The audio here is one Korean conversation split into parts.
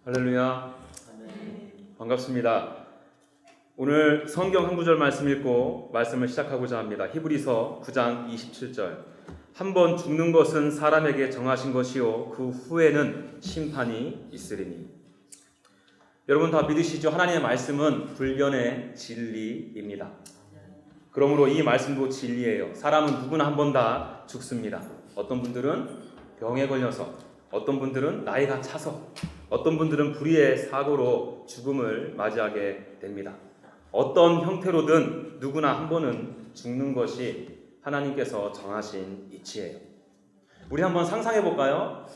할렐루야. 반갑습니다. 오늘 성경 한 구절 말씀 읽고 말씀을 시작하고자 합니다. 히브리서 9장 27절. 한 번 죽는 것은 사람에게 정하신 것이요 그 후에는 심판이 있으리니. 여러분 다 믿으시죠? 하나님의 말씀은 불변의 진리입니다. 그러므로 이 말씀도 진리예요. 사람은 누구나 한 번 다 죽습니다. 어떤 분들은 병에 걸려서, 어떤 분들은 나이가 차서, 어떤 분들은 불의의 사고로 죽음을 맞이하게 됩니다. 어떤 형태로든 누구나 한 번은 죽는 것이 하나님께서 정하신 이치예요. 우리 한번 상상해 볼까요?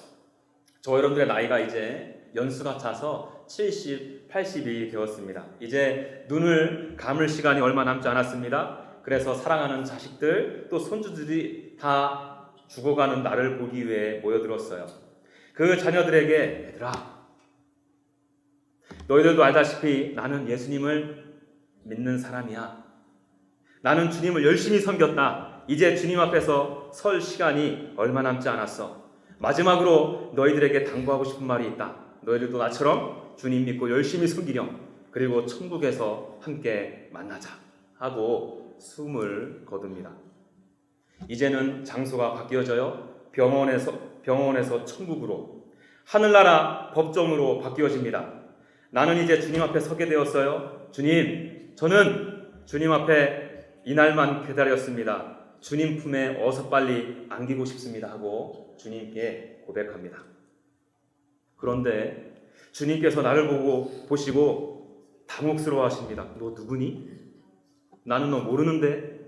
저 여러분들의 나이가 이제 연수가 차서 70, 80이 되었습니다. 이제 눈을 감을 시간이 얼마 남지 않았습니다. 그래서 사랑하는 자식들 또 손주들이 다 죽어가는 나를 보기 위해 모여들었어요. 그 자녀들에게 얘들아, 너희들도 알다시피 나는 예수님을 믿는 사람이야. 나는 주님을 열심히 섬겼다. 이제 주님 앞에서 설 시간이 얼마 남지 않았어. 마지막으로 너희들에게 당부하고 싶은 말이 있다. 너희들도 나처럼 주님 믿고 열심히 섬기렴. 그리고 천국에서 함께 만나자 하고 숨을 거둡니다. 이제는 장소가 바뀌어져요. 병원에서 천국으로, 하늘나라 법정으로 바뀌어집니다. 나는 이제 주님 앞에 서게 되었어요. 주님, 저는 주님 앞에 이날만 기다렸습니다. 주님 품에 어서 빨리 안기고 싶습니다 하고 주님께 고백합니다. 그런데 주님께서 나를 보시고 당혹스러워 하십니다. 너 누구니? 나는 너 모르는데?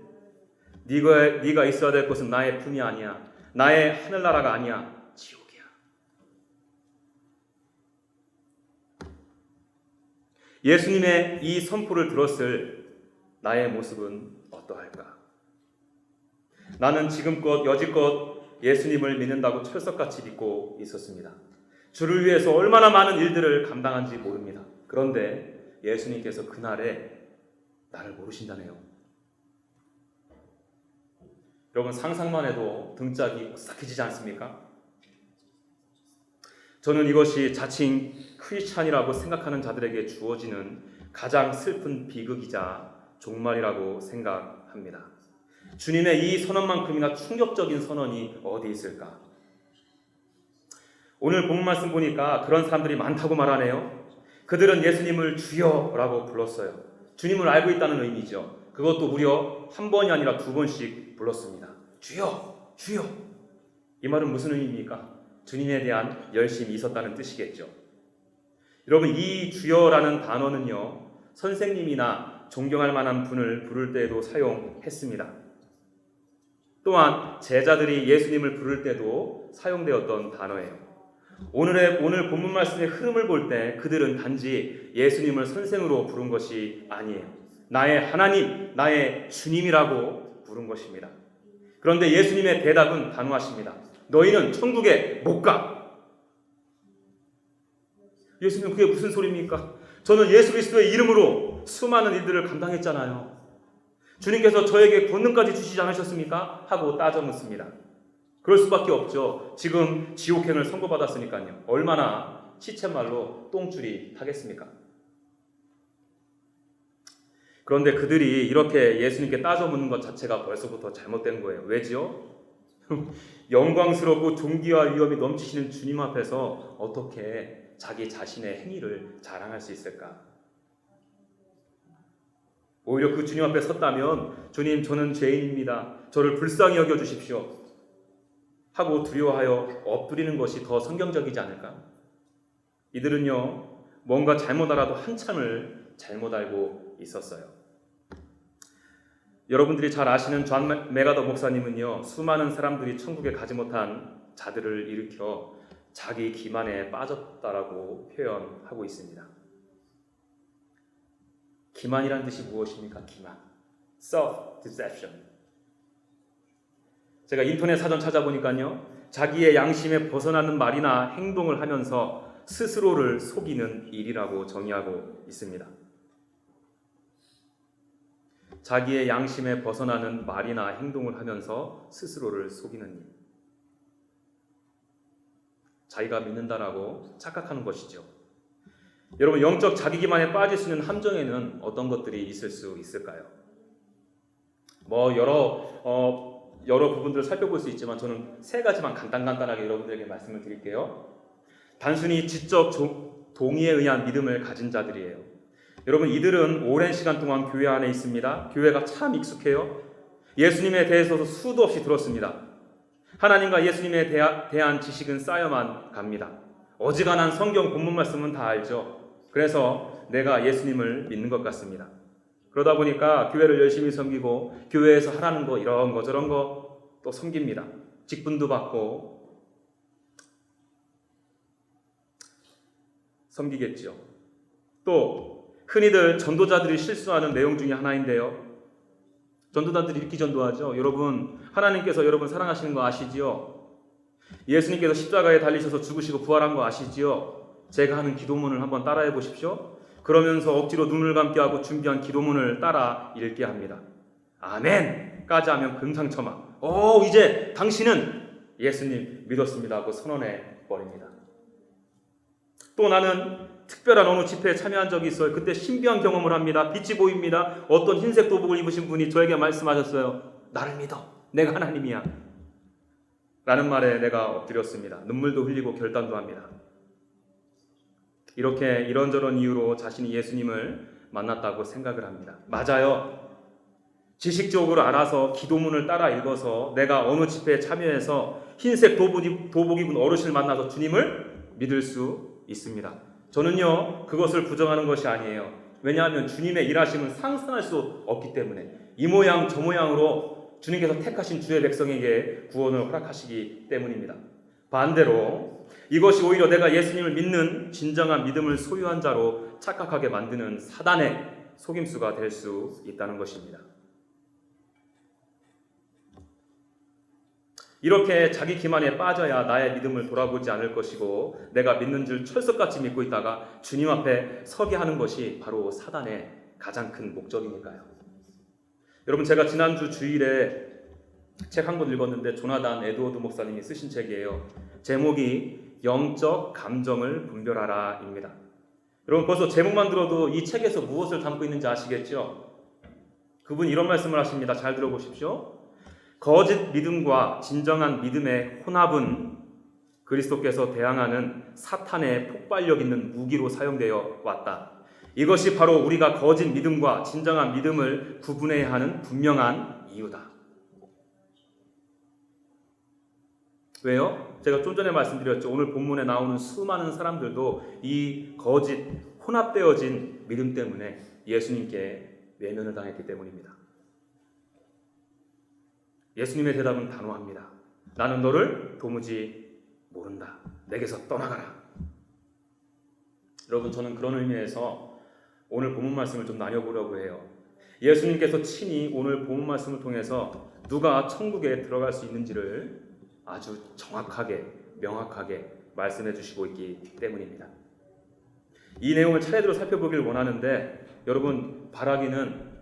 네가 있어야 될 곳은 나의 품이 아니야. 나의 하늘나라가 아니야. 지옥이야. 예수님의 이 선포를 들었을 나의 모습은 어떠할까? 나는 지금껏 여지껏 예수님을 믿는다고 철석같이 믿고 있었습니다. 주를 위해서 얼마나 많은 일들을 감당한지 모릅니다. 그런데 예수님께서 그날에 나를 모르신다네요. 여러분 상상만 해도 등짝이 오싹해지지 않습니까? 저는 이것이 자칭 크리스찬이라고 생각하는 자들에게 주어지는 가장 슬픈 비극이자 종말이라고 생각합니다. 주님의 이 선언만큼이나 충격적인 선언이 어디 있을까? 오늘 본 말씀 보니까 그런 사람들이 많다고 말하네요. 그들은 예수님을 주여라고 불렀어요. 주님을 알고 있다는 의미죠. 그것도 무려 한 번이 아니라 두 번씩 불렀습니다. 주여, 주여. 이 말은 무슨 의미입니까? 주님에 대한 열심이 있었다는 뜻이겠죠. 여러분, 이 주여라는 단어는요, 선생님이나 존경할 만한 분을 부를 때에도 사용했습니다. 또한 제자들이 예수님을 부를 때도 사용되었던 단어예요. 오늘 본문 말씀의 흐름을 볼 때 그들은 단지 예수님을 선생으로 부른 것이 아니에요. 나의 하나님, 나의 주님이라고 부른 것입니다. 그런데 예수님의 대답은 단호하십니다. 너희는 천국에 못 가. 예수님, 그게 무슨 소리입니까? 저는 예수 그리스도의 이름으로 수많은 일들을 감당했잖아요. 주님께서 저에게 권능까지 주시지 않으셨습니까? 하고 따져 묻습니다. 그럴 수밖에 없죠. 지금 지옥행을 선고받았으니까요. 얼마나 시쳇말로 똥줄이 타겠습니까? 그런데 그들이 이렇게 예수님께 따져 묻는 것 자체가 벌써부터 잘못된 거예요. 왜지요? 영광스럽고 존귀와 위엄이 넘치시는 주님 앞에서 어떻게 자기 자신의 행위를 자랑할 수 있을까? 오히려 그 주님 앞에 섰다면 주님, 저는 죄인입니다. 저를 불쌍히 여겨주십시오 하고 두려워하여 엎드리는 것이 더 성경적이지 않을까? 이들은요, 뭔가 잘못 알아도 한참을 잘못 알고 있었어요. 여러분들이 잘 아시는 존 메가더 목사님은요, 수많은 사람들이 천국에 가지 못한 자들을 일으켜 자기 기만에 빠졌다라고 표현하고 있습니다. 기만이란 뜻이 무엇입니까? 기만, self-deception. 제가 인터넷 사전 찾아보니까요, 자기의 양심에 벗어나는 말이나 행동을 하면서 스스로를 속이는 일이라고 정의하고 있습니다. 자기의 양심에 벗어나는 말이나 행동을 하면서 스스로를 속이는 일. 자기가 믿는다라고 착각하는 것이죠. 여러분, 영적 자기 기만에 빠질 수 있는 함정에는 어떤 것들이 있을 수 있을까요? 여러 부분들을 살펴볼 수 있지만 저는 세 가지만 간단하게 여러분들에게 말씀을 드릴게요. 단순히 지적 동의에 의한 믿음을 가진 자들이에요. 여러분, 이들은 오랜 시간 동안 교회 안에 있습니다. 교회가 참 익숙해요. 예수님에 대해서 수도 없이 들었습니다. 하나님과 예수님에 대한 지식은 쌓여만 갑니다. 어지간한 성경 본문 말씀은 다 알죠. 그래서 내가 예수님을 믿는 것 같습니다. 그러다 보니까 교회를 열심히 섬기고 교회에서 하라는 거 이런 거 저런 거 또 섬깁니다. 직분도 받고 섬기겠죠. 또 흔히들 전도자들이 실수하는 내용 중에 하나인데요. 전도자들이 이렇게 전도하죠. 여러분, 하나님께서 여러분 사랑하시는 거 아시지요? 예수님께서 십자가에 달리셔서 죽으시고 부활한 거 아시지요? 제가 하는 기도문을 한번 따라해 보십시오. 그러면서 억지로 눈을 감게 하고 준비한 기도문을 따라 읽게 합니다. 아멘까지 하면 금상첨화. 이제 당신은 예수님 믿었습니다 하고 선언해 버립니다. 또 나는 특별한 어느 집회에 참여한 적이 있어요. 그때 신비한 경험을 합니다. 빛이 보입니다. 어떤 흰색 도복을 입으신 분이 저에게 말씀하셨어요. 나를 믿어. 내가 하나님이야. 라는 말에 내가 엎드렸습니다. 눈물도 흘리고 결단도 합니다. 이렇게 이런저런 이유로 자신이 예수님을 만났다고 생각을 합니다. 맞아요. 지식적으로 알아서 기도문을 따라 읽어서 내가 어느 집회에 참여해서 흰색 도복 입은 어르신을 만나서 주님을 믿을 수 있습니다. 저는요, 그것을 부정하는 것이 아니에요. 왜냐하면 주님의 일하심은 상상할 수 없기 때문에 이 모양 저 모양으로 주님께서 택하신 주의 백성에게 구원을 허락하시기 때문입니다. 반대로 이것이 오히려 내가 예수님을 믿는 진정한 믿음을 소유한 자로 착각하게 만드는 사단의 속임수가 될 수 있다는 것입니다. 이렇게 자기 기만에 빠져야 나의 믿음을 돌아보지 않을 것이고 내가 믿는 줄 철석같이 믿고 있다가 주님 앞에 서게 하는 것이 바로 사단의 가장 큰 목적이니까요. 여러분, 제가 지난주 주일에 책 한 권 읽었는데 조나단 에드워드 목사님이 쓰신 책이에요. 제목이 영적 감정을 분별하라입니다. 여러분, 벌써 제목만 들어도 이 책에서 무엇을 담고 있는지 아시겠죠? 그분 이런 말씀을 하십니다. 잘 들어보십시오. 거짓 믿음과 진정한 믿음의 혼합은 그리스도께서 대항하는 사탄의 폭발력 있는 무기로 사용되어 왔다. 이것이 바로 우리가 거짓 믿음과 진정한 믿음을 구분해야 하는 분명한 이유다. 왜요? 제가 좀 전에 말씀드렸죠. 오늘 본문에 나오는 수많은 사람들도 이 거짓 혼합되어진 믿음 때문에 예수님께 외면을 당했기 때문입니다. 예수님의 대답은 단호합니다. 나는 너를 도무지 모른다. 내게서 떠나가라. 여러분, 저는 그런 의미에서 오늘 본문 말씀을 좀 나눠보려고 해요. 예수님께서 친히 오늘 본문 말씀을 통해서 누가 천국에 들어갈 수 있는지를 아주 정확하게 명확하게 말씀해 주시고 있기 때문입니다. 이 내용을 차례대로 살펴보길 원하는데 여러분, 바라기는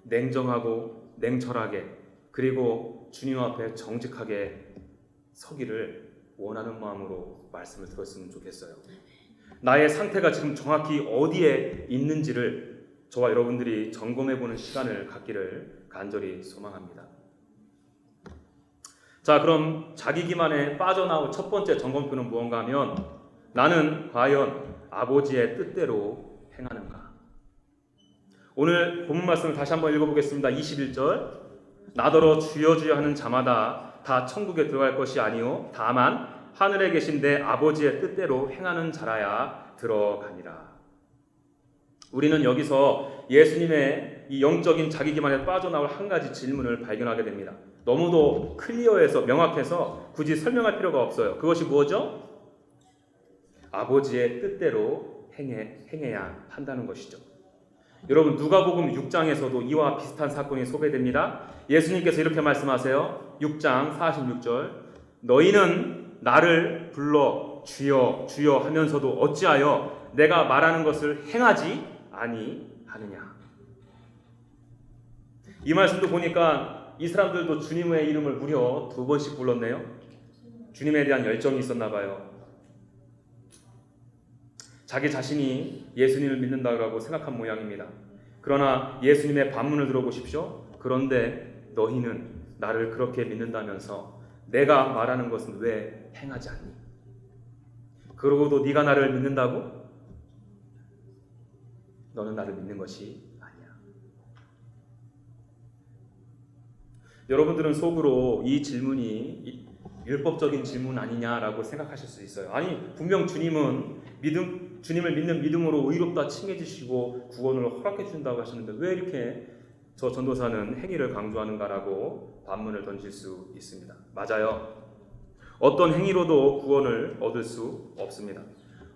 냉정하고 냉철하게 그리고 주님 앞에 정직하게 서기를 원하는 마음으로 말씀을 들었으면 좋겠어요. 나의 상태가 지금 정확히 어디에 있는지를 저와 여러분들이 점검해보는 시간을 갖기를 간절히 소망합니다. 자, 그럼 자기 기만에 빠져나올 첫 번째 점검표는 무언가 하면 나는 과연 아버지의 뜻대로 행하는가? 오늘 본문 말씀을 다시 한번 읽어보겠습니다. 21절 나더러 주여 주여 하는 자마다 다 천국에 들어갈 것이 아니요 다만 하늘에 계신 내 아버지의 뜻대로 행하는 자라야 들어가니라. 우리는 여기서 예수님의 이 영적인 자기 기만에 빠져나올 한 가지 질문을 발견하게 됩니다. 너무도 클리어해서 명확해서 굳이 설명할 필요가 없어요. 그것이 무엇이죠? 아버지의 뜻대로 행해야 한다는 것이죠. 여러분, 누가복음 6장에서도 이와 비슷한 사건이 소개됩니다. 예수님께서 이렇게 말씀하세요. 6장 46절 너희는 나를 불러 주여 주여 하면서도 어찌하여 내가 말하는 것을 행하지 아니하느냐. 이 말씀도 보니까 이 사람들도 주님의 이름을 무려 2번씩 불렀네요. 주님에 대한 열정이 있었나 봐요. 자기 자신이 예수님을 믿는다고 생각한 모양입니다. 그러나 예수님의 반문을 들어보십시오. 그런데 너희는 나를 그렇게 믿는다면서 내가 말하는 것은 왜 행하지 않니? 그러고도 네가 나를 믿는다고? 너는 나를 믿는 것이 아니야. 여러분들은 속으로 이 질문이 율법적인 질문 아니냐라고 생각하실 수 있어요. 아니, 분명 주님을 믿는 믿음으로 의롭다 칭해 주시고 구원을 허락해 주신다고 하셨는데 왜 이렇게 저 전도사는 행위를 강조하는가라고 반문을 던질 수 있습니다. 맞아요. 어떤 행위로도 구원을 얻을 수 없습니다.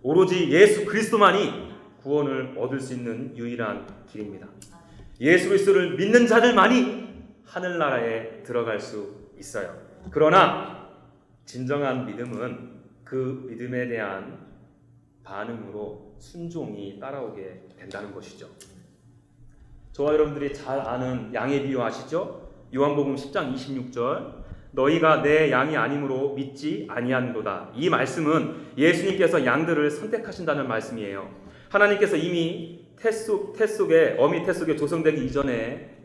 오로지 예수 그리스도만이 구원을 얻을 수 있는 유일한 길입니다. 예수 그리스도를 믿는 자들만이 하늘나라에 들어갈 수 있어요. 그러나 진정한 믿음은 그 믿음에 대한 반응으로 순종이 따라오게 된다는 것이죠. 저와 여러분들이 잘 아는 양의 비유 아시죠? 요한복음 10장 26절 너희가 내 양이 아니므로 믿지 아니한도다. 이 말씀은 예수님께서 양들을 선택하신다는 말씀이에요. 하나님께서 이미 어미 태 속에 조성되기 이전에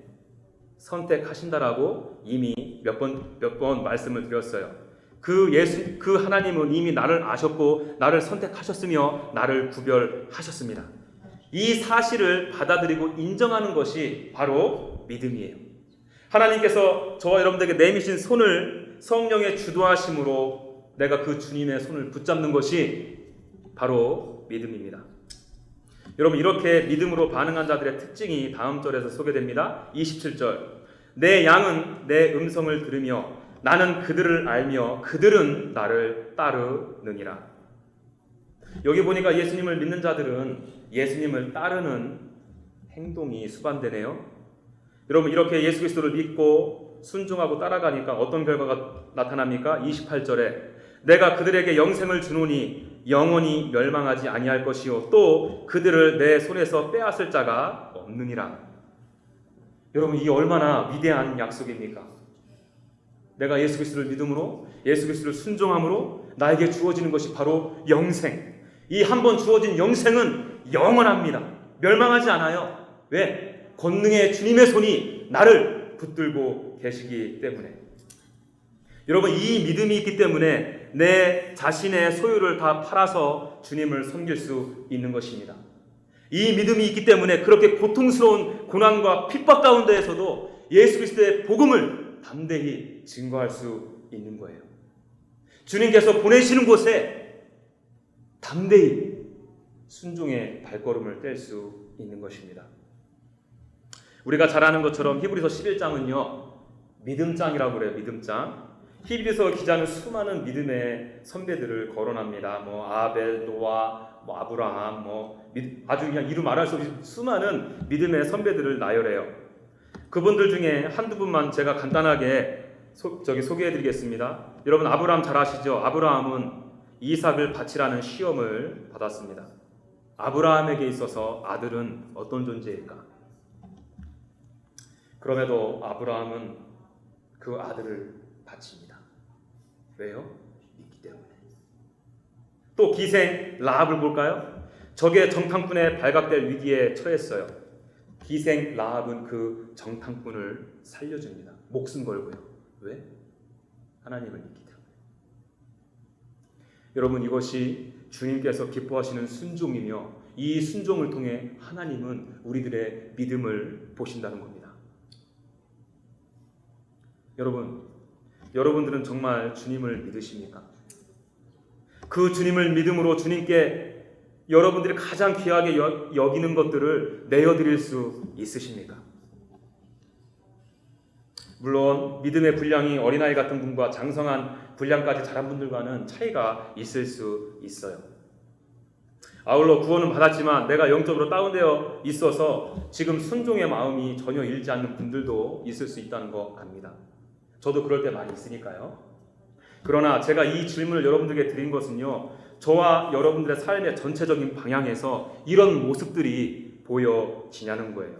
선택하신다라고 이미 몇 번 말씀을 드렸어요. 그 하나님은 이미 나를 아셨고 나를 선택하셨으며 나를 구별하셨습니다. 이 사실을 받아들이고 인정하는 것이 바로 믿음이에요. 하나님께서 저와 여러분들에게 내미신 손을 성령의 주도하심으로 내가 그 주님의 손을 붙잡는 것이 바로 믿음입니다. 여러분, 이렇게 믿음으로 반응한 자들의 특징이 다음 절에서 소개됩니다. 27절 내 양은 내 음성을 들으며 나는 그들을 알며 그들은 나를 따르느니라. 여기 보니까 예수님을 믿는 자들은 예수님을 따르는 행동이 수반되네요. 여러분, 이렇게 예수 그리스도를 믿고 순종하고 따라가니까 어떤 결과가 나타납니까? 28절에 내가 그들에게 영생을 주노니 영원히 멸망하지 아니할 것이요 또 그들을 내 손에서 빼앗을 자가 없느니라. 여러분, 이 얼마나 위대한 약속입니까? 내가 예수 그리스도를 믿음으로 예수 그리스도를 순종함으로 나에게 주어지는 것이 바로 영생. 이 한 번 주어진 영생은 영원합니다. 멸망하지 않아요. 왜? 권능의 주님의 손이 나를 붙들고 계시기 때문에. 여러분, 이 믿음이 있기 때문에 내 자신의 소유를 다 팔아서 주님을 섬길 수 있는 것입니다. 이 믿음이 있기 때문에 그렇게 고통스러운 고난과 핍박 가운데에서도 예수 그리스도의 복음을 담대히 증거할 수 있는 거예요. 주님께서 보내시는 곳에 담대히 순종의 발걸음을 뗄 수 있는 것입니다. 우리가 잘 아는 것처럼 히브리서 11장은요 믿음장이라고 그래요. 믿음장. 히브리서 기자는 수많은 믿음의 선배들을 거론합니다. 아벨, 노아, 아브라함, 아주 그냥 이루 말할 수 없이 수많은 믿음의 선배들을 나열해요. 그분들 중에 한두 분만 제가 간단하게 소개해드리겠습니다. 여러분, 아브라함 잘 아시죠? 아브라함은 이삭을 바치라는 시험을 받았습니다. 아브라함에게 있어서 아들은 어떤 존재일까? 그럼에도 아브라함은 그 아들을 바칩니다. 왜요? 믿기 때문에. 또 기생 라합을 볼까요? 적의 정탐꾼에 발각될 위기에 처했어요. 기생 라합은 그 정탐꾼을 살려줍니다. 목숨 걸고요. 왜? 하나님을 믿기 때문에. 여러분, 이것이 주님께서 기뻐하시는 순종이며 이 순종을 통해 하나님은 우리들의 믿음을 보신다는 겁니다. 여러분들은 정말 주님을 믿으십니까? 그 주님을 믿음으로 주님께 여러분들이 가장 귀하게 여기는 것들을 내어드릴 수 있으십니까? 물론 믿음의 분량이 어린아이 같은 분과 장성한 분량까지 자란 분들과는 차이가 있을 수 있어요. 아울러 구원은 받았지만 내가 영적으로 다운되어 있어서 지금 순종의 마음이 전혀 일지 않는 분들도 있을 수 있다는 거 압니다. 저도 그럴 때 많이 있으니까요. 그러나 제가 이 질문을 여러분들에게 드린 것은요, 저와 여러분들의 삶의 전체적인 방향에서 이런 모습들이 보여지냐는 거예요.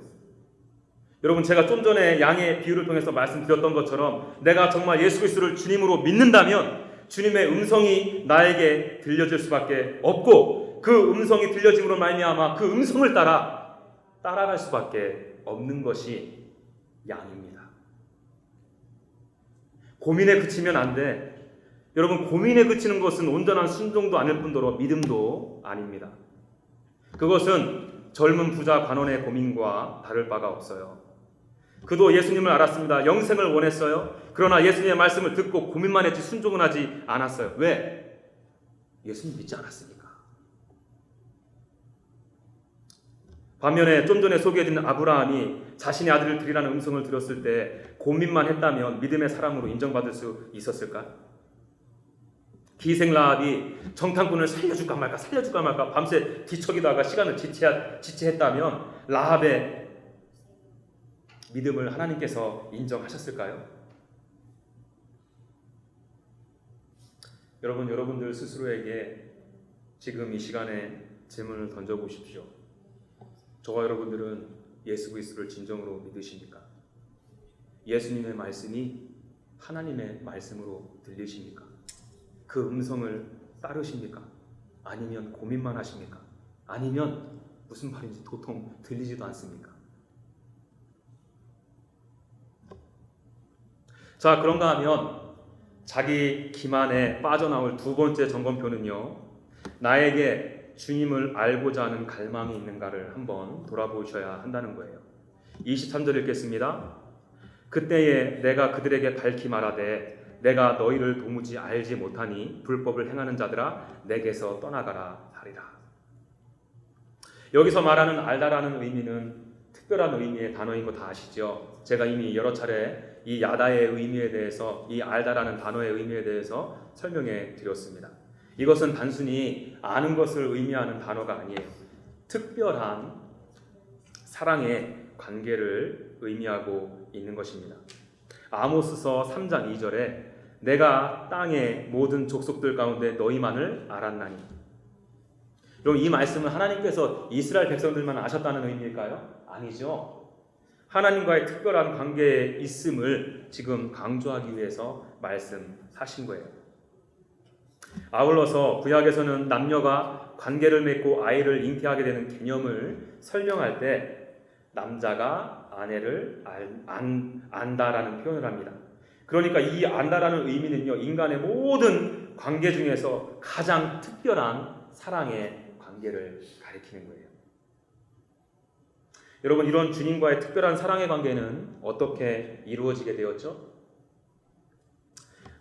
여러분, 제가 좀 전에 양의 비유를 통해서 말씀드렸던 것처럼 내가 정말 예수 그리스도를 주님으로 믿는다면 주님의 음성이 나에게 들려질 수밖에 없고 그 음성이 들려짐으로 말미암아 그 음성을 따라갈 수밖에 없는 것이 양입니다. 고민에 그치면 안 돼. 여러분, 고민에 그치는 것은 온전한 순종도 아닐 뿐더러 믿음도 아닙니다. 그것은 젊은 부자 관원의 고민과 다를 바가 없어요. 그도 예수님을 알았습니다. 영생을 원했어요. 그러나 예수님의 말씀을 듣고 고민만 했지 순종은 하지 않았어요. 왜? 예수님 믿지 않았으니까. 반면에 좀 전에 소개해드린 아브라함이 자신의 아들을 드리라는 음성을 들었을 때 고민만 했다면 믿음의 사람으로 인정받을 수 있었을까? 기생 라합이 정탐꾼을 살려줄까 말까 밤새 뒤척이다가 시간을 지체했다면 라합의 믿음을 하나님께서 인정하셨을까요? 여러분들 스스로에게 지금 이 시간에 질문을 던져보십시오. 저와 여러분들은 예수 그리스도를 진정으로 믿으십니까? 예수님의 말씀이 하나님의 말씀으로 들리십니까? 그 음성을 따르십니까? 아니면 고민만 하십니까? 아니면 무슨 말인지 도통 들리지도 않습니까? 자, 그런가 하면 자기 기만에 빠져나올 두 번째 점검표는요, 나에게 주님을 알고자 하는 갈망이 있는가를 한번 돌아보셔야 한다는 거예요. 23절 읽겠습니다. 그때에 내가 그들에게 밝히 말하되 내가 너희를 도무지 알지 못하니 불법을 행하는 자들아 내게서 떠나가라 하리라. 여기서 말하는 알다라는 의미는 특별한 의미의 단어인 거 다 아시죠? 제가 이미 여러 차례 이 야다의 의미에 대해서, 이 알다라는 단어의 의미에 대해서 설명해 드렸습니다. 이것은 단순히 아는 것을 의미하는 단어가 아니에요. 특별한 사랑의 관계를 의미하고 있는 것입니다. 아모스서 3장 2절에 내가 땅의 모든 족속들 가운데 너희만을 알았나니. 그럼 이 말씀은 하나님께서 이스라엘 백성들만 아셨다는 의미일까요? 아니죠. 하나님과의 특별한 관계에 있음을 지금 강조하기 위해서 말씀하신 거예요. 아울러서 구약에서는 남녀가 관계를 맺고 아이를 잉태하게 되는 개념을 설명할 때 남자가 아내를 안다라는 표현을 합니다. 그러니까 이 안다라는 의미는요, 인간의 모든 관계 중에서 가장 특별한 사랑의 관계를 가리키는 거예요. 여러분, 이런 주님과의 특별한 사랑의 관계는 어떻게 이루어지게 되었죠?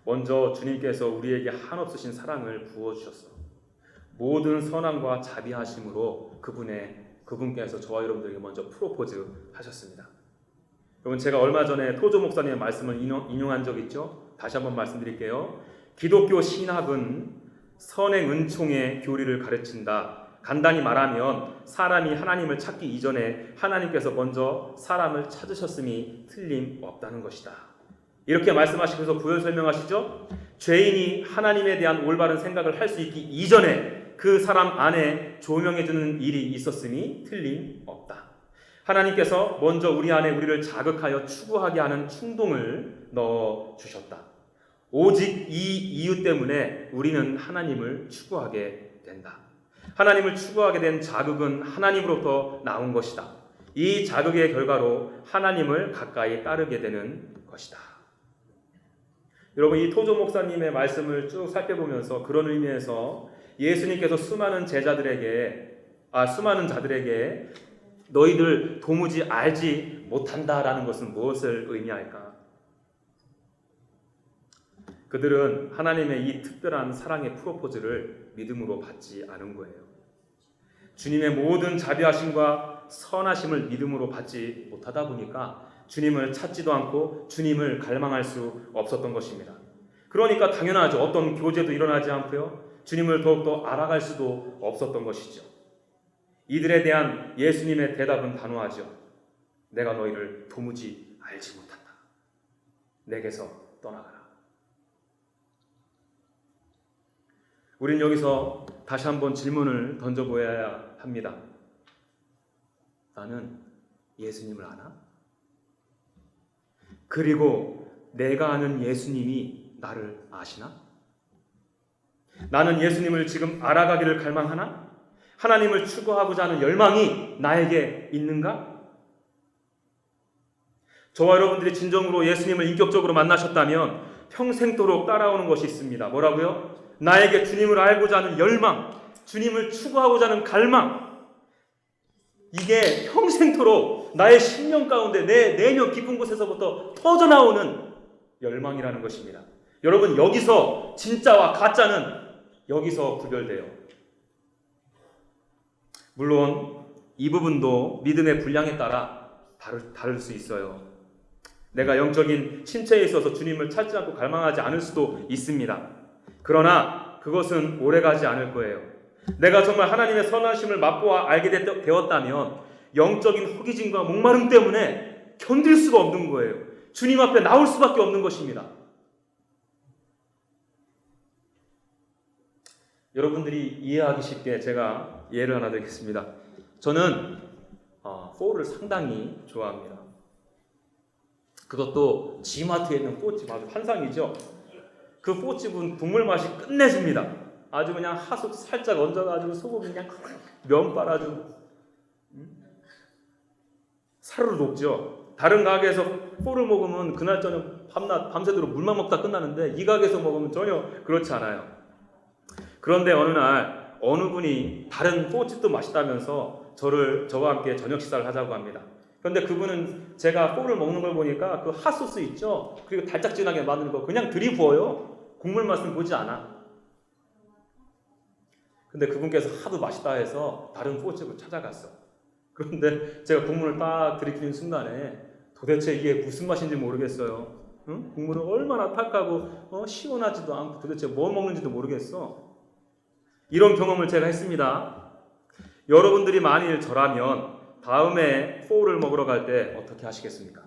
먼저 주님께서 우리에게 한없으신 사랑을 부어주셨어요. 모든 선함과 자비하심으로 그분께서 저와 여러분들에게 먼저 프로포즈 하셨습니다. 여러분, 제가 얼마 전에 토조 목사님의 말씀을 인용한 적 있죠? 다시 한번 말씀드릴게요. 기독교 신학은 선행 은총의 교리를 가르친다. 간단히 말하면 사람이 하나님을 찾기 이전에 하나님께서 먼저 사람을 찾으셨음이 틀림없다는 것이다. 이렇게 말씀하시면서 부연 설명하시죠. 죄인이 하나님에 대한 올바른 생각을 할 수 있기 이전에 그 사람 안에 조명해주는 일이 있었음이 틀림없다. 하나님께서 먼저 우리 안에 우리를 자극하여 추구하게 하는 충동을 넣어주셨다. 오직 이 이유 때문에 우리는 하나님을 추구하게 된다. 하나님을 추구하게 된 자극은 하나님으로부터 나온 것이다. 이 자극의 결과로 하나님을 가까이 따르게 되는 것이다. 여러분, 이 토조 목사님의 말씀을 쭉 살펴보면서 그런 의미에서 예수님께서 수많은 자들에게 너희들 도무지 알지 못한다라는 것은 무엇을 의미할까? 그들은 하나님의 이 특별한 사랑의 프로포즈를 믿음으로 받지 않은 거예요. 주님의 모든 자비하심과 선하심을 믿음으로 받지 못하다 보니까 주님을 찾지도 않고 주님을 갈망할 수 없었던 것입니다. 그러니까 당연하죠. 어떤 교제도 일어나지 않고요. 주님을 더욱더 알아갈 수도 없었던 것이죠. 이들에 대한 예수님의 대답은 단호하죠. 내가 너희를 도무지 알지 못한다. 내게서 떠나가라. 우린 여기서 다시 한번 질문을 던져보아야 합니다. 나는 예수님을 아나? 그리고 내가 아는 예수님이 나를 아시나? 나는 예수님을 지금 알아가기를 갈망하나? 하나님을 추구하고자 하는 열망이 나에게 있는가? 저와 여러분들이 진정으로 예수님을 인격적으로 만나셨다면 평생도록 따라오는 것이 있습니다. 뭐라고요? 나에게 주님을 알고자 하는 열망, 주님을 추구하고자 하는 갈망, 이게 평생토록 나의 심령 가운데 내 내면 깊은 곳에서부터 터져나오는 열망이라는 것입니다. 여러분, 여기서 진짜와 가짜는 여기서 구별돼요. 물론 이 부분도 믿음의 분량에 따라 다를 수 있어요. 내가 영적인 침체에 있어서 주님을 찾지 않고 갈망하지 않을 수도 있습니다. 그러나 그것은 오래가지 않을 거예요. 내가 정말 하나님의 선하심을 맛보아 알게 되었다면 영적인 허기짐과 목마름 때문에 견딜 수가 없는 거예요. 주님 앞에 나올 수밖에 없는 것입니다. 여러분들이 이해하기 쉽게 제가 예를 하나 드리겠습니다. 저는 포를 상당히 좋아합니다. 그것도 지마트에 있는 뽀집, 아주 환상이죠. 그 뽀집은 국물 맛이 끝내줍니다. 아주 그냥 하속 살짝 얹어가지고 소금 그냥 면발 아주 사르르 녹죠. 다른 가게에서 포를 먹으면 그날 저녁 밤새도록 물만 먹다 끝나는데 이 가게에서 먹으면 전혀 그렇지 않아요. 그런데 어느 날 어느 분이 다른 뽀집도 맛있다면서 저와 함께 저녁 식사를 하자고 합니다. 그런데 그분은 제가 포를 먹는 걸 보니까 그 핫소스 있죠? 그리고 달짝지근하게 만드는 거 그냥 들이부어요. 국물 맛은 보지 않아. 근데 그분께서 하도 맛있다 해서 다른 포집을 찾아갔어. 그런데 제가 국물을 딱 들이키는 순간에 도대체 이게 무슨 맛인지 모르겠어요. 응? 국물은 얼마나 탁하고 시원하지도 않고 도대체 뭐 먹는지도 모르겠어. 이런 경험을 제가 했습니다. 여러분들이 만일 저라면 다음에 포를 먹으러 갈 때 어떻게 하시겠습니까?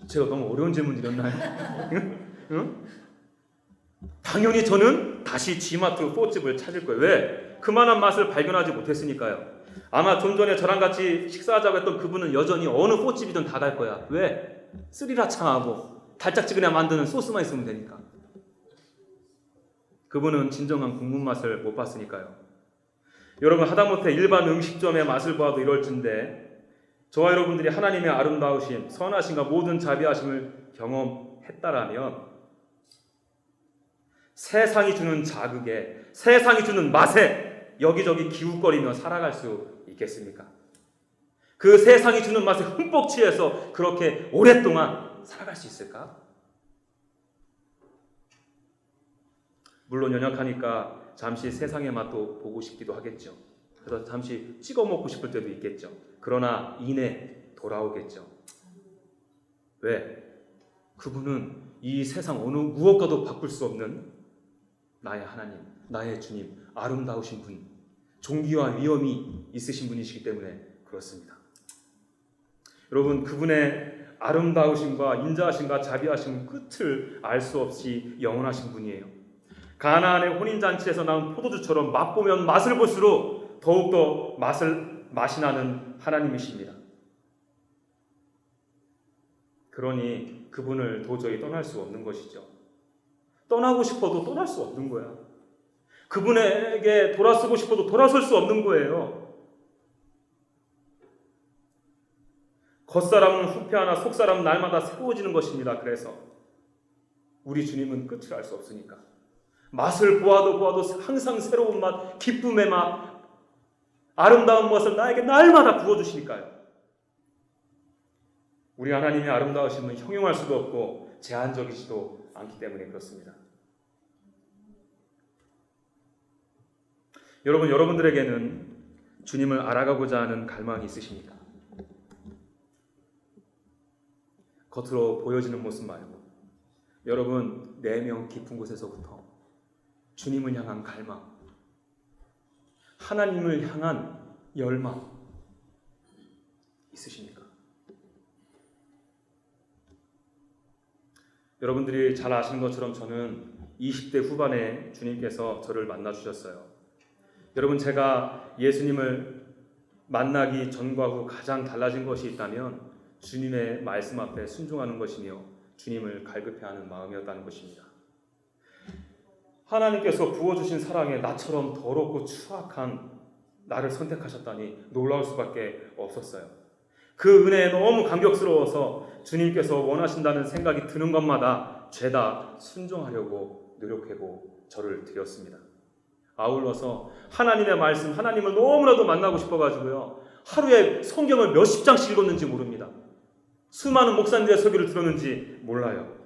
제가 너무 어려운 질문 드렸나요? 응? 당연히 저는 다시 지마트 포집을 찾을 거예요. 왜? 그만한 맛을 발견하지 못했으니까요. 아마 좀 전에 저랑 같이 식사하자고 했던 그분은 여전히 어느 포집이든 다 갈 거야. 왜? 스리라창하고 달짝지근하게 만드는 소스만 있으면 되니까. 그분은 진정한 국물 맛을 못 봤으니까요. 여러분, 하다못해 일반 음식점의 맛을 보아도 이럴 텐데 저와 여러분들이 하나님의 아름다우심, 선하심과 모든 자비하심을 경험했다라면 세상이 주는 자극에, 세상이 주는 맛에 여기저기 기웃거리며 살아갈 수 있겠습니까? 그 세상이 주는 맛에 흠뻑 취해서 그렇게 오랫동안 살아갈 수 있을까? 물론 연약하니까 잠시 세상의 맛도 보고 싶기도 하겠죠. 그래서 잠시 찍어 먹고 싶을 때도 있겠죠. 그러나 이내 돌아오겠죠. 왜? 그분은 이 세상 어느 무엇과도 바꿀 수 없는 나의 하나님, 나의 주님, 아름다우신 분, 존귀와 위엄이 있으신 분이시기 때문에 그렇습니다. 여러분, 그분의 아름다우심과 인자하심과 자비하심은 끝을 알 수 없이 영원하신 분이에요. 가나안의 혼인잔치에서 나온 포도주처럼 맛보면 맛을 볼수록 더욱더 맛이 나는 하나님이십니다. 그러니 그분을 도저히 떠날 수 없는 것이죠. 떠나고 싶어도 떠날 수 없는 거야. 그분에게 돌아서고 싶어도 돌아설 수 없는 거예요. 겉사람은 후패하나 속사람은 날마다 새로워지는 것입니다. 그래서 우리 주님은 끝을 알 수 없으니까 맛을 보아도 항상 새로운 맛, 기쁨의 맛, 아름다운 것을 나에게 날마다 부어주시니까요. 우리 하나님의 아름다우심은 형용할 수도 없고 제한적이지도 않기 때문에 그렇습니다. 여러분들에게는 주님을 알아가고자 하는 갈망이 있으십니까? 겉으로 보여지는 모습 말고 여러분 내면 깊은 곳에서부터 주님을 향한 갈망, 하나님을 향한 열망 있으십니까? 여러분들이 잘 아시는 것처럼 저는 20대 후반에 주님께서 저를 만나 주셨어요. 여러분, 제가 예수님을 만나기 전과 후 가장 달라진 것이 있다면 주님의 말씀 앞에 순종하는 것이며 주님을 갈급해하는 마음이었다는 것입니다. 하나님께서 부어주신 사랑에 나처럼 더럽고 추악한 나를 선택하셨다니 놀라울 수밖에 없었어요. 그 은혜에 너무 감격스러워서 주님께서 원하신다는 생각이 드는 것마다 죄다 순종하려고 노력하고 저를 드렸습니다. 아울러서 하나님의 말씀, 하나님을 너무나도 만나고 싶어가지고요, 하루에 성경을 몇십 장씩 읽었는지 모릅니다. 수많은 목사님들의 설교를 들었는지 몰라요.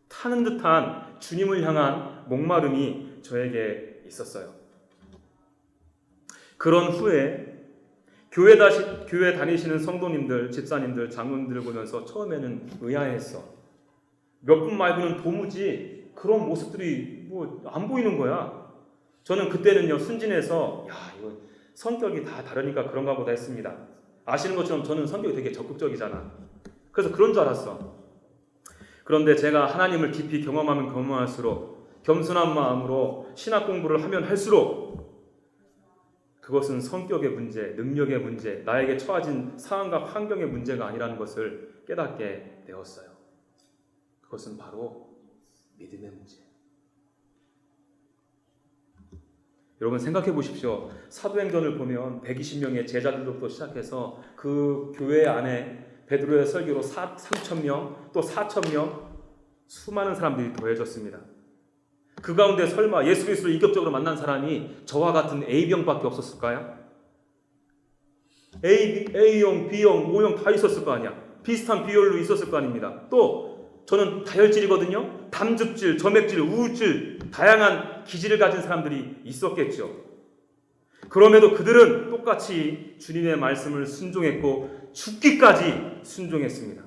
타는 듯한 주님을 향한 목마름이 저에게 있었어요. 그런 후에 교회 다니시는 성도님들, 집사님들, 장로님들을 보면서 처음에는 의아했어. 몇 분 말고는 도무지 그런 모습들이 안 보이는 거야. 저는 그때는요, 순진해서 이거 성격이 다 다르니까 그런가 보다 했습니다. 아시는 것처럼 저는 성격이 되게 적극적이잖아. 그래서 그런 줄 알았어. 그런데 제가 하나님을 깊이 경험하면 경험할수록, 겸손한 마음으로 신학 공부를 하면 할수록 그것은 성격의 문제, 능력의 문제, 나에게 처해진 상황과 환경의 문제가 아니라는 것을 깨닫게 되었어요. 그것은 바로 믿음의 문제예요. 여러분 생각해 보십시오. 사도행전을 보면 120명의 제자들로부터 시작해서 그 교회 안에 베드로의 설교로 3,000명, 또 4,000명, 수많은 사람들이 더해졌습니다. 그 가운데 설마 예수 그리스도를 인격적으로 만난 사람이 저와 같은 A병밖에 없었을까요? A형, B형, O형 다 있었을 거 아니야. 비슷한 비율로 있었을 거 아닙니다. 또 저는 다혈질이거든요. 담즙질, 점액질, 우울질, 다양한 기질을 가진 사람들이 있었겠죠. 그럼에도 그들은 똑같이 주님의 말씀을 순종했고 죽기까지 순종했습니다.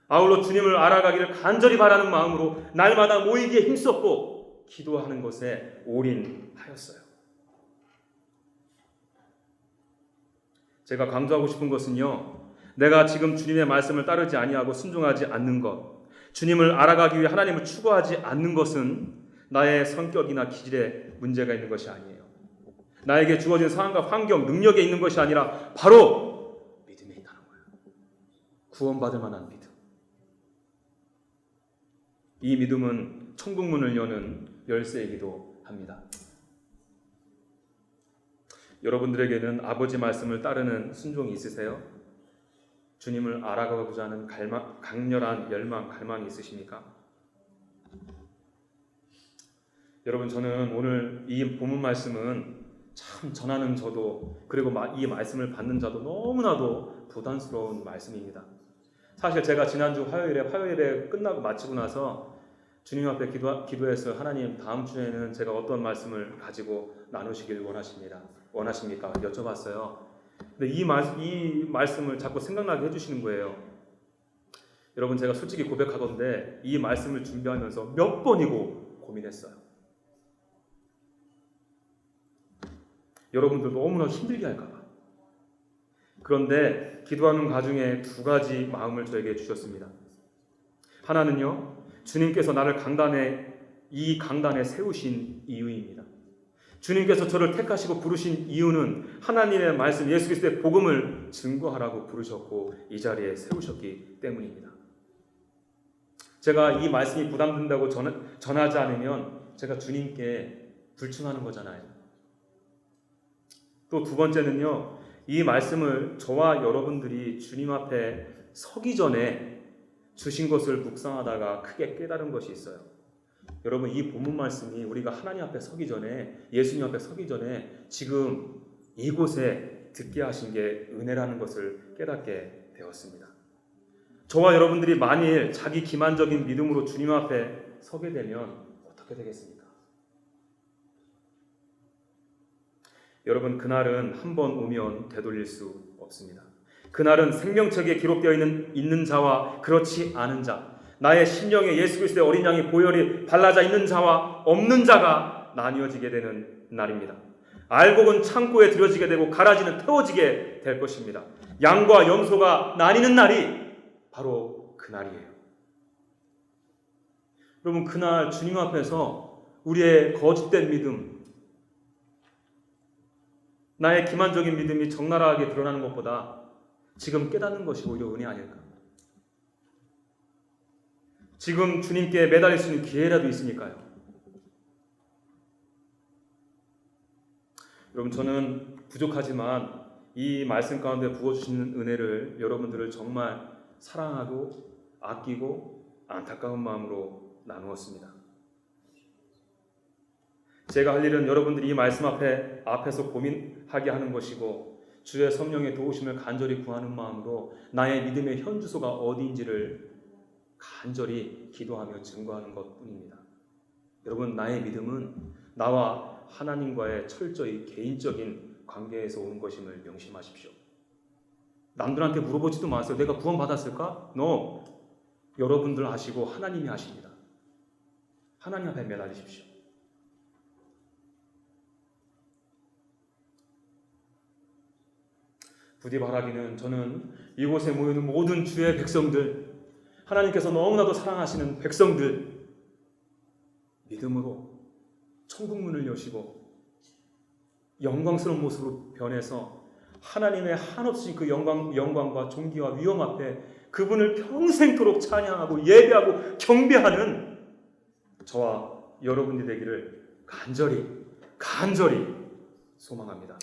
아울러 주님을 알아가기를 간절히 바라는 마음으로 날마다 모이기에 힘썼고 기도하는 것에 올인하였어요. 제가 강조하고 싶은 것은요, 내가 지금 주님의 말씀을 따르지 아니하고 순종하지 않는 것, 주님을 알아가기 위해 하나님을 추구하지 않는 것은 나의 성격이나 기질에 문제가 있는 것이 아니에요. 나에게 주어진 상황과 환경, 능력에 있는 것이 아니라 바로 믿음에 있다는 거예요. 구원받을 만한 믿음. 이 믿음은 천국문을 여는 열쇠이기도 합니다. 여러분들에게는 아버지 말씀을 따르는 순종이 있으세요? 주님을 알아가고자 하는 강렬한 열망, 갈망이 있으십니까? 여러분, 저는 오늘 이 본문 말씀은 참 전하는 저도, 그리고 이 말씀을 받는 자도 너무나도 부담스러운 말씀입니다. 사실 제가 지난주 화요일에 끝나고 마치고 나서 주님 앞에 기도해서 하나님, 다음 주에는 제가 어떤 말씀을 가지고 나누시길 원하십니까? 여쭤봤어요. 근데 이 말씀을 자꾸 생각나게 해주시는 거예요. 여러분, 제가 솔직히 고백하건대 이 말씀을 준비하면서 몇 번이고 고민했어요. 여러분들 너무나 힘들게 할까봐. 그런데 기도하는 가중에 두 가지 마음을 저에게 주셨습니다. 하나는요, 주님께서 나를 이 강단에 세우신 이유입니다. 주님께서 저를 택하시고 부르신 이유는 하나님의 말씀, 예수 그리스도의 복음을 증거하라고 부르셨고 이 자리에 세우셨기 때문입니다. 제가 이 말씀이 부담된다고 전하지 않으면 제가 주님께 불충하는 거잖아요. 또 두 번째는요, 이 말씀을 저와 여러분들이 주님 앞에 서기 전에 주신 것을 묵상하다가 크게 깨달은 것이 있어요. 여러분, 이 본문 말씀이 우리가 하나님 앞에 서기 전에, 예수님 앞에 서기 전에 지금 이곳에 듣게 하신 게 은혜라는 것을 깨닫게 되었습니다. 저와 여러분들이 만일 자기 기만적인 믿음으로 주님 앞에 서게 되면 어떻게 되겠습니까? 여러분, 그날은 한 번 오면 되돌릴 수 없습니다. 그날은 생명책에 기록되어 있는 자와 그렇지 않은 자, 나의 심령에 예수 그리스도의 어린 양이 보혈이 발라져 있는 자와 없는 자가 나뉘어지게 되는 날입니다. 알곡은 창고에 들여지게 되고 가라지는 태워지게 될 것입니다. 양과 염소가 나뉘는 날이 바로 그 날이에요. 여러분, 그날 주님 앞에서 우리의 거짓된 믿음, 나의 기만적인 믿음이 적나라하게 드러나는 것보다 지금 깨닫는 것이 오히려 은혜 아닐까? 지금 주님께 매달릴 수 있는 기회라도 있으니까요. 여러분, 저는 부족하지만 이 말씀 가운데 부어주시는 은혜를 여러분들을 정말 사랑하고 아끼고 안타까운 마음으로 나누었습니다. 제가 할 일은 여러분들이 이 말씀 앞에서 고민하게 하는 것이고 주의 성령의 도우심을 간절히 구하는 마음으로 나의 믿음의 현주소가 어디인지를 간절히 기도하며 증거하는 것뿐입니다. 여러분, 나의 믿음은 나와 하나님과의 철저히 개인적인 관계에서 오는 것임을 명심하십시오. 남들한테 물어보지도 마세요. 내가 구원받았을까? No. 여러분들 아시고 하나님이 아십니다. 하나님 앞에 매달리십시오. 부디 바라기는 저는 이곳에 모이는 모든 주의 백성들, 하나님께서 너무나도 사랑하시는 백성들, 믿음으로 천국 문을 여시고 영광스러운 모습으로 변해서 하나님의 한없이 그 영광과 존귀와 위엄 앞에 그분을 평생토록 찬양하고 예배하고 경배하는 저와 여러분이 되기를 간절히 소망합니다.